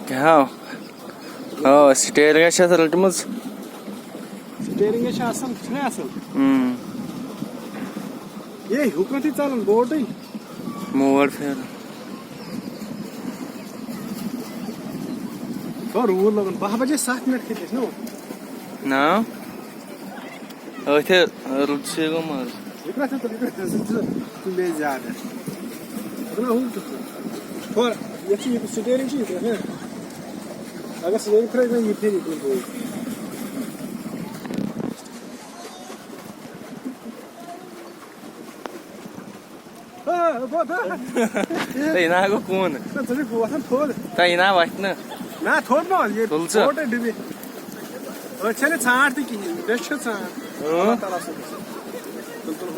क्या steering रटम steering ये हुकन चलान boat मोड़ फेर रूल लगन 12 बजे 7 मिनट खेत ना अथे रुट से गो मज तुम ज्यादा थोड़ा ये स्टेयरिंग अगर स्टेयरिंग फ्रेज में ये फिर ना गो कौन थोड़ ना वत ना थोड़ ना ये तुल फोटो डिबी अच्छे छाट ती कहीं बेस्ट छाट अल्लाह ताला से तुल